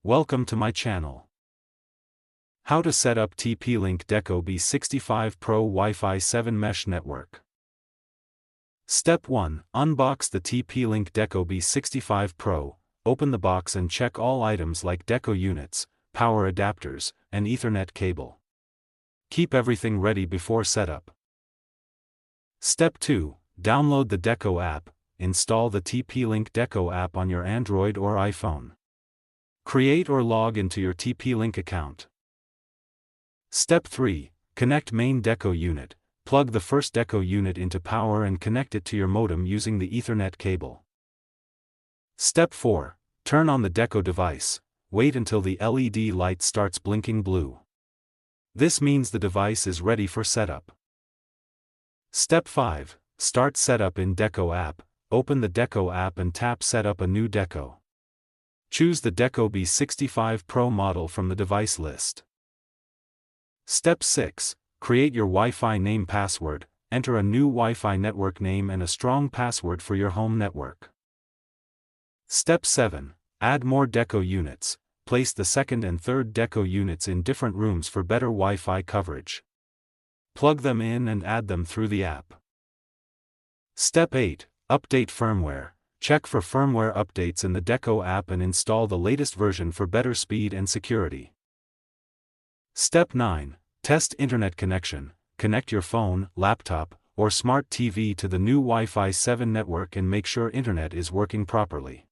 Welcome to my channel. How to set up TP-Link Deco BE65 Pro Wi-Fi 7 Mesh Network. Step 1. Unbox the TP-Link Deco BE65 Pro. Open the box and check all items like Deco units, power adapters, and Ethernet cable. Keep everything ready before setup. Step 2. Download the Deco app. Install the TP-Link Deco app on your Android or iPhone. Create or log into your TP-Link account. Step 3. Connect main Deco unit. Plug the first Deco unit into power and connect it to your modem using the Ethernet cable. Step 4. Turn on the Deco device. Wait until the LED light starts blinking blue. This means the device is ready for setup. Step 5. Start setup in Deco app. Open the Deco app and tap Setup a new Deco. Choose the Deco BE65 Pro model from the device list. Step 6. Create your Wi-Fi name password. Enter a new Wi-Fi network name and a strong password for your home network. Step 7. Add more Deco units. Place the second and third Deco units in different rooms for better Wi-Fi coverage. Plug them in and add them through the app. Step 8. Update firmware. Check for firmware updates in the Deco app and install the latest version for better speed and security. Step 9. Test internet connection. Connect your phone, laptop, or smart TV to the new Wi-Fi 7 network and make sure internet is working properly.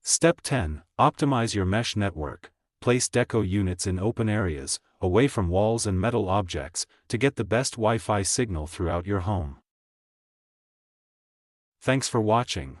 Step 10. Optimize your mesh network. Place Deco units in open areas, away from walls and metal objects, to get the best Wi-Fi signal throughout your home. Thanks for watching.